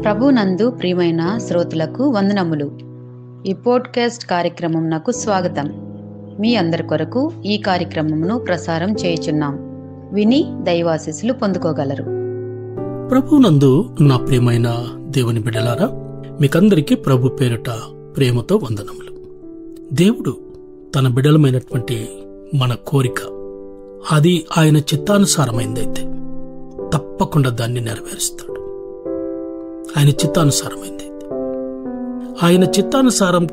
ప్రభునందు ప్రియమైన శ్రోతలకు వందనములు. ఈ పోడ్కాస్ట్ కార్యక్రమంనకు స్వాగతం. మీ అందరి కొరకు ఈ కార్యక్రమమును ప్రసారం చేయుచున్నాం. విని దైవాశీస్సులు పొందుకోగలరు. ప్రభునందు నా ప్రియమైన దేవుని బిడ్డలారా, మీకందరికీ ప్రభు పేరిట ప్రేమతో వందనములు. దేవుడు తన బిడ్డలమైనటువంటి మన కోరిక అది ఆయన చిత్తానుసారమైందైతే తప్పకుండా దాన్ని నెరవేరుస్తాడు. ఆయన చిత్తానుసారమైందైతే, ఆయన చిత్తానుసారం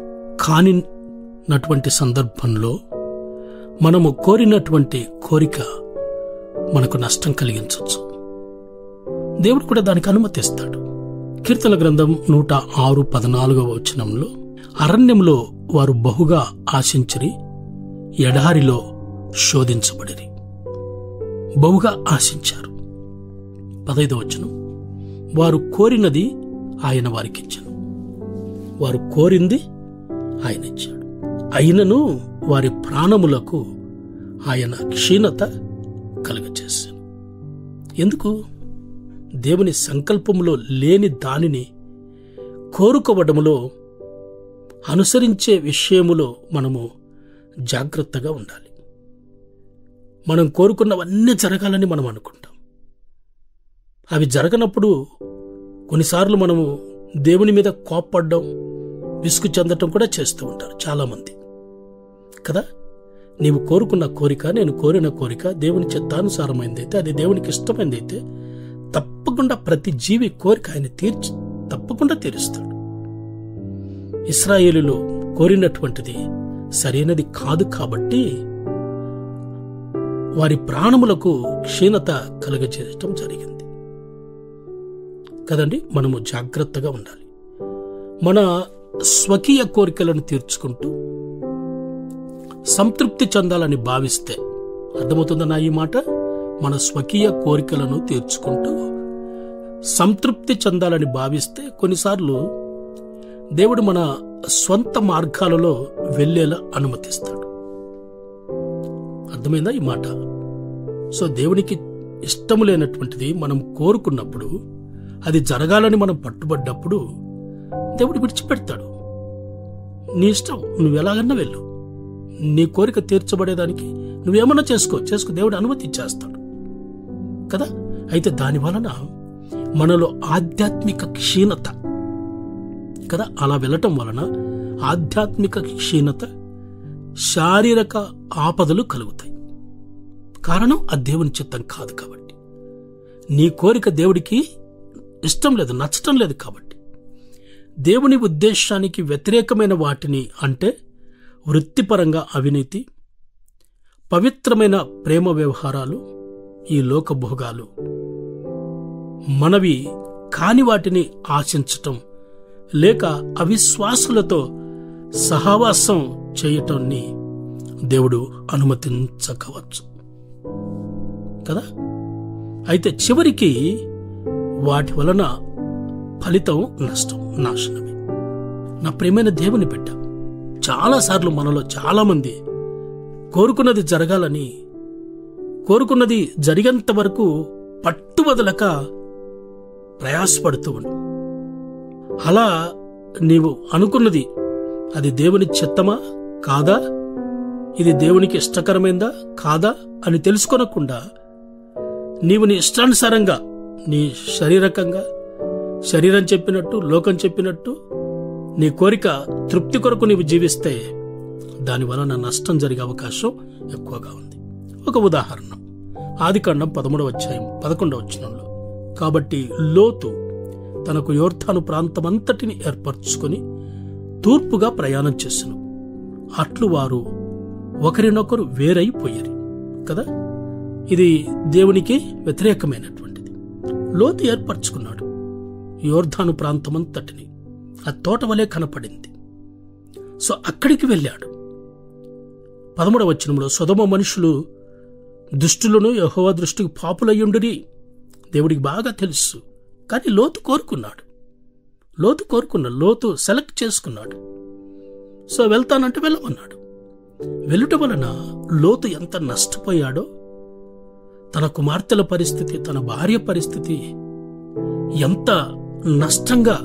కానినటువంటి సందర్భంలో మనము కోరినటువంటి కోరిక మనకు నష్టం కలిగించవచ్చు. దేవుడు కూడా దానికి అనుమతిస్తాడు. కీర్తన గ్రంథం 106:14 అరణ్యంలో వారు బహుగా ఆశించిరి, ఎడారిలో శోధించబడిరి. బహుగా ఆశించారు. 15 వారు కోరినది ఆయన వారికిచ్చాను. వారు కోరింది ఆయన ఇచ్చాడు. అయినను వారి ప్రాణములకు ఆయన క్షీణత కలుగచేశాను. ఎందుకు? దేవుని సంకల్పములో లేని దానిని కోరుకోవడములో, అనుసరించే విషయములో మనము జాగ్రత్తగా ఉండాలి. మనం కోరుకున్నవన్నీ జరగాలని మనం అనుకుంటాం. అవి జరగనప్పుడు కొన్నిసార్లు మనము దేవుని మీద కోప్పడడం, విసుగు చెందటం కూడా చేస్తూ ఉంటారు చాలామంది కదా. నీవు కోరుకున్న కోరిక, నేను కోరిన కోరిక దేవుని చిత్తానుసారమైందైతే, అది దేవునికి ఇష్టమైందైతే తప్పకుండా ప్రతి జీవి కోరిక ఆయన తప్పకుండా తీరుస్తాడు. ఇశ్రాయేలులో కోరినటువంటిది సరైనది కాదు కాబట్టి వారి ప్రాణములకు క్షీణత కలుగజేయటం జరిగింది కదండి. మనము జాగ్రత్తగా ఉండాలి. మన స్వకీయ కోరికలను తీర్చుకుంటూ సంతృప్తి చెందాలని భావిస్తే, అర్థమవుతుందన్నా ఈ మాట? మన స్వకీయ కోరికలను తీర్చుకుంటూ సంతృప్తి చెందాలని భావిస్తే కొన్నిసార్లు దేవుడు మన స్వంత మార్గాలలో వెళ్ళేలా అనుమతిస్తాడు. అర్థమైందా ఈ మాట? సో దేవునికి ఇష్టము లేనటువంటిది మనం కోరుకున్నప్పుడు, అది జరగాలని మనం పట్టుబడ్డప్పుడు దేవుడు విడిచిపెడతాడు. నీ ఇష్టం, నువ్వు ఎలాగన్నా వెళ్ళు, నీ కోరిక తీర్చబడేదానికి నువ్వేమన్నా చేసుకో, దేవుడు అనుమతి ఇచ్చేస్తాడు కదా. అయితే దాని వలన మనలో ఆధ్యాత్మిక క్షీణత కదా, అలా వెళ్ళటం వలన ఆధ్యాత్మిక క్షీణత, శారీరక ఆపదలు కలుగుతాయి. కారణం అది దేవుని చిత్తం కాదు కాబట్టి. నీ కోరిక దేవుడికి ఇష్టం లేదు, నచ్చటం లేదు కాబట్టి. దేవుని ఉద్దేశానికి వ్యతిరేకమైన వాటిని, అంటే వృత్తిపరంగా అవినీతి, పవిత్రమైన ప్రేమ వ్యవహారాలు, ఈ లోక భోగాలు, మనవి కాని వాటిని ఆశించటం, లేక అవిశ్వాసులతో సహవాసం చేయటాన్ని దేవుడు అనుమతించకపోవచ్చు కదా. అయితే చివరికి వాటి వలన ఫలితం నష్టం, నాశనమే. నా ప్రియమైన దేవుని బిడ్డ, చాలాసార్లు మనలో చాలామంది కోరుకున్నది జరగాలని, కోరుకున్నది జరిగేంత వరకు పట్టువదలక ప్రయాసపడుతూ ఉండు. అలా నీవు అనుకున్నది అది దేవుని చిత్తమా కాదా, ఇది దేవునికి ఇష్టకరమైందా కాదా అని తెలుసుకొనకుండా నీవు నీ ఇష్టానుసారంగా, నీ శరీరం చెప్పినట్టు, లోకం చెప్పినట్టు నీ కోరిక తృప్తి కొరకు నీవు జీవిస్తే దానివలన నష్టం జరిగే అవకాశం ఎక్కువగా ఉంది. ఒక ఉదాహరణ, ఆదికాండం 11:11 కాబట్టి లోతు తనకు యోర్దాను ప్రాంతమంతటిని ఏర్పరచుకొని తూర్పుగా ప్రయాణం చేసెను. అట్లు వారు ఒకరినొకరు వేరైపోయారు కదా. ఇది దేవునికి వ్యతిరేకమైనటువంటిది. లోతు ఏర్పరచుకున్నాడు యోర్దాను ప్రాంతమంతటిని, ఆ తోట వలె కనపడింది. సో అక్కడికి వెళ్ళాడు. 13 సొదొమ మనుషులు దుష్టులను, యెహోవా దృష్టికి పాపులయ్యుండిరి, దేవుడికి బాగా తెలుసు. కానీ లోతు కోరుకున్నాడు, లోతు సెలెక్ట్ చేసుకున్నాడు. సో వెళ్తానంటే వెళ్ళమన్నాడు. వెళ్ళటం వలన లోతు ఎంత నష్టపోయాడో, తన కుమార్తెల పరిస్థితి, తన భార్య పరిస్థితి ఎంత నష్టంగా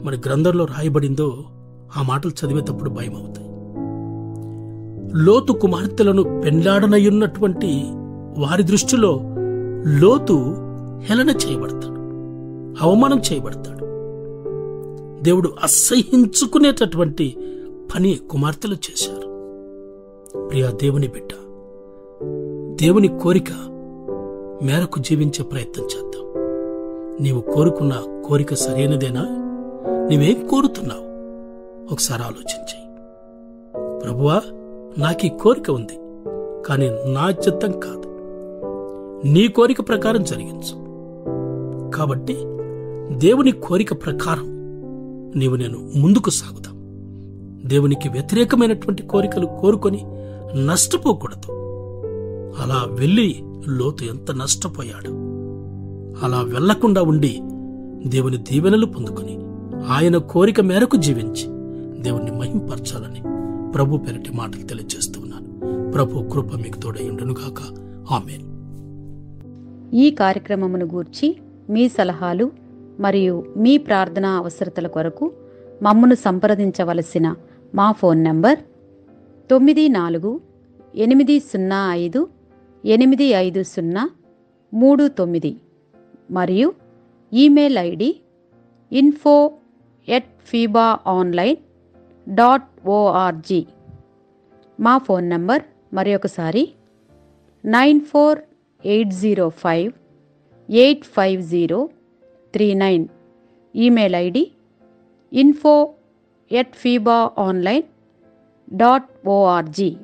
మరి గ్రంథంలో రాయబడిందో ఆ మాటలు చదివేటప్పుడు భయం అవుతాయి. లోతు కుమార్తెలను పెండ్లాడనయున్నటువంటి వారి దృష్టిలో లోతు హేళన చేయబడతాడు, అవమానం చేయబడతాడు. దేవుడు అసహ్యించుకునేటటువంటి పని కుమార్తెలు చేశారు. ప్రియా దేవుని బిడ్డ, దేవుని కోరిక మేరకు జీవించే ప్రయత్నం చేద్దాం. నీవు కోరుకున్న కోరిక సరైనదేనా? నీవేం కోరుతున్నావు? ఒకసారి ఆలోచించి, ప్రభువా నాకు ఈ కోరిక ఉంది, కానీ నా చిత్తం కాదు, నీ కోరిక ప్రకారం జరిగించు. కాబట్టి దేవుని కోరిక ప్రకారం నేను ముందుకు సాగుదాం. దేవునికి వ్యతిరేకమైనటువంటి కోరికలు కోరుకొని నష్టపోకూడదు. అలా వెళ్ళి లోతు ఎంత నష్టపోయాడు. అలా వెళ్లకుండా ఉండి దేవుని దీవెనలు పొందుకొని ఆయన కోరిక మేరకు జీవించి దేవుణ్ణి మహింపరచాలని ప్రభు పెరటి మాటలు తెలియజేస్తూ ఉన్నాను. ప్రభు కృప మీకు తోడయుండునుగాక. ఆమేన్. ఈ కార్యక్రమమును గూర్చి మీ సలహాలు మరియు మీ ప్రార్థనా అవసరతల కొరకు మమ్మను సంప్రదించవలసిన మా ఫోన్ నంబర్ 9485508503 మరియు ఈమెయిల్ ఐడి info@fibaonline.org. మా ఫోన్ నంబర్ మరొకసారి 9480585039. Email ID info@fibaonline.org.